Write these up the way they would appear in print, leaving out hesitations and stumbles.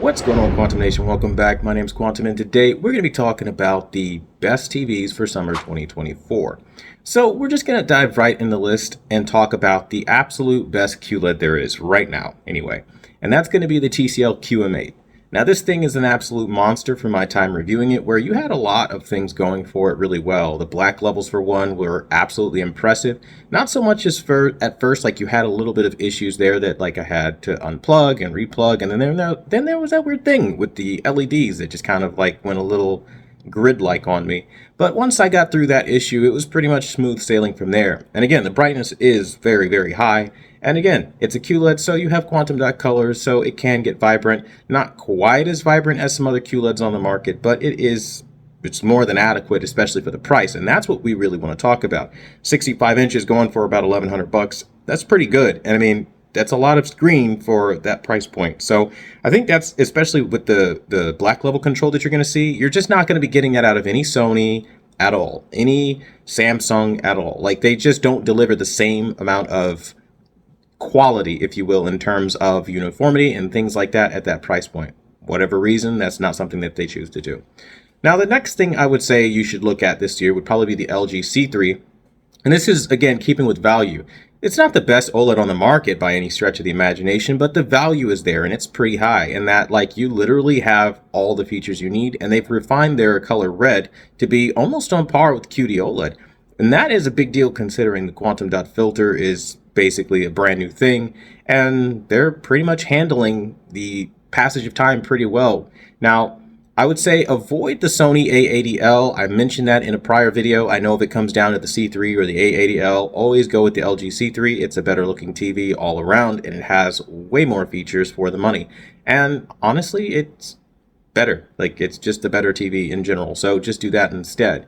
What's going on, Quantum Nation? Welcome back. My name is Quantum, and today we're going to be talking about the best TVs for summer 2024. So we're just going to dive right in the list and talk about the absolute best QLED there is right now, anyway. And that's going to be the TCL QM8. Now, this thing is an absolute monster from my time reviewing it, where you had a lot of things going for it really well. The black levels, for one, were absolutely impressive. Not so much as at first, like you had a little bit of issues there that like I had to unplug and replug, and then there was that weird thing with the LEDs that just kind of like went a little grid-like on me. But once I got through that issue, it was pretty much smooth sailing from there. And again, the brightness is very, very high. And again, it's a QLED, so you have quantum dot colors, so it can get vibrant. Not quite as vibrant as some other QLEDs on the market, but it's more than adequate, especially for the price. And that's what we really want to talk about. 65 inches going for about $1,100. That's pretty good. And I mean, that's a lot of screen for that price point. So I think that's, especially with the black level control that you're going to see, you're just not going to be getting that out of any Sony at all, any Samsung at all. Like, they just don't deliver the same amount of quality, if you will, in terms of uniformity and things like that at that price point. Whatever reason, that's not something that they choose to do. Now, the next thing I would say you should look at this year would probably be the LG C3. And this is, again, keeping with value. It's not the best OLED on the market by any stretch of the imagination, but the value is there and it's pretty high. And that, like, you literally have all the features you need, and they've refined their color red to be almost on par with QD OLED. And that is a big deal considering the quantum dot filter is basically a brand new thing, and they're pretty much handling the passage of time pretty well. Now, I would say avoid the Sony A80L. I mentioned that in a prior video. I know if it comes down to the C3 or the A80L, always go with the LG C3. It's a better looking TV all around, and it has way more features for the money. And honestly, it's better. Like, it's just a better TV in general. So just do that instead.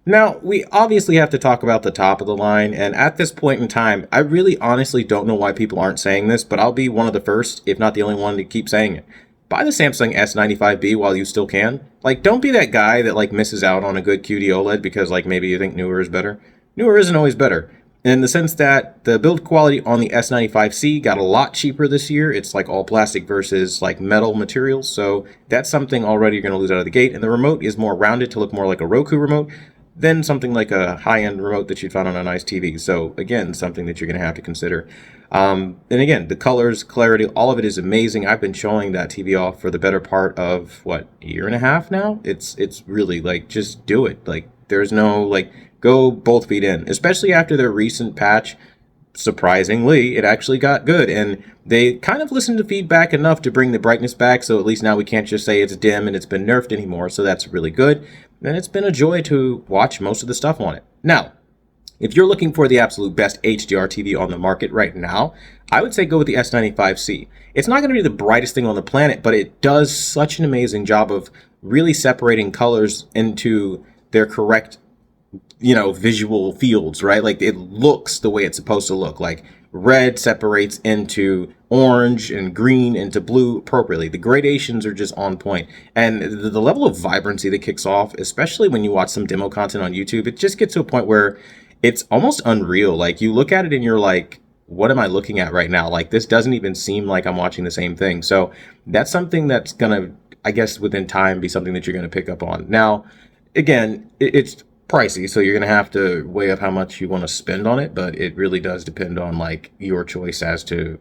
Now, we obviously have to talk about the top of the line, and at this point in time, I really honestly don't know why people aren't saying this, but I'll be one of the first, if not the only one, to keep saying it. Buy the Samsung S95B while you still can. Like, don't be that guy that, like, misses out on a good QD OLED because, like, maybe you think newer is better. Newer isn't always better, in the sense that the build quality on the S95C got a lot cheaper this year. It's, like, all plastic versus, like, metal materials, so that's something already you're going to lose out of the gate, and the remote is more rounded to look more like a Roku remote than something like a high-end remote that you'd find on a nice TV. So again, something that you're going to have to consider. And again, the colors, clarity, all of it is amazing. I've been showing that TV off for the better part of, what, a year and a half now? It's really, like, just do it. Like, there's no, like, go both feet in. Especially after their recent patch, surprisingly, it actually got good. And they kind of listened to feedback enough to bring the brightness back, so at least now we can't just say it's dim and it's been nerfed anymore. So that's really good. And it's been a joy to watch most of the stuff on it. Now, if you're looking for the absolute best HDR TV on the market right now, I would say go with the S95C. It's not going to be the brightest thing on the planet, but it does such an amazing job of really separating colors into their correct, visual fields, right? Like, it looks the way it's supposed to look. Like, red separates into orange and green into blue appropriately. The gradations are just on point. And the level of vibrancy that kicks off, especially when you watch some demo content on YouTube, it just gets to a point where it's almost unreal. Like, you look at it and you're like, what am I looking at right now? Like, this doesn't even seem like I'm watching the same thing. So that's something that's going to, I guess, within time be something that you're going to pick up on. Now, again, it's pricey, so you're going to have to weigh up how much you want to spend on it, but it really does depend on, like, your choice as to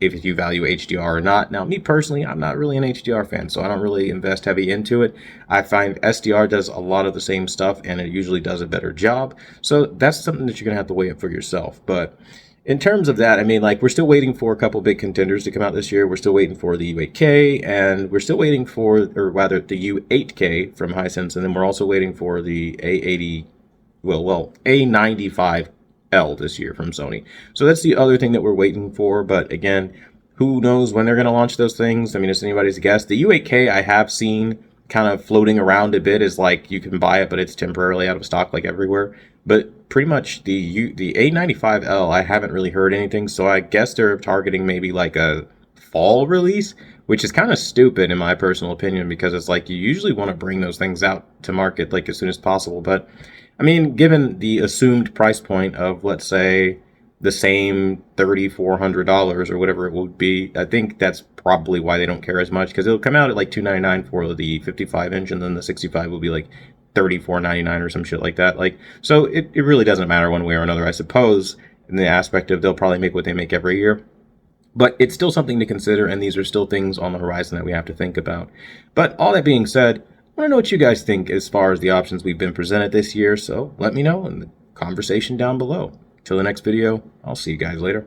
if you value HDR or not. Now, me personally, I'm not really an HDR fan, so I don't really invest heavy into it. I find SDR does a lot of the same stuff, and it usually does a better job, so that's something that you're going to have to weigh up for yourself. But in terms of that, I mean, like, we're still waiting for a couple big contenders to come out this year. We're still waiting for the U8K, and we're still waiting for, or rather, the U8K from Hisense, and then we're also waiting for the A95L this year from Sony. So that's the other thing that we're waiting for, but again, who knows when they're going to launch those things? I mean, it's anybody's guess. The U8K I have seen kind of floating around a bit is like you can buy it, but it's temporarily out of stock like everywhere. But pretty much the A95L, I haven't really heard anything, so I guess they're targeting maybe like a fall release, which is kind of stupid in my personal opinion, because it's like you usually want to bring those things out to market like as soon as possible. But I mean, given the assumed price point of, let's say, the same $3,400 or whatever it would be. I think that's probably why they don't care as much, because it'll come out at like $299 for the 55 inch, and then the 65 will be like $34.99 or some shit like that. Like, so it really doesn't matter one way or another, I suppose, in the aspect of they'll probably make what they make every year. But it's still something to consider, and these are still things on the horizon that we have to think about. But all that being said, I want to know what you guys think as far as the options we've been presented this year, so let me know in the conversation down below. Till the next video, I'll see you guys later.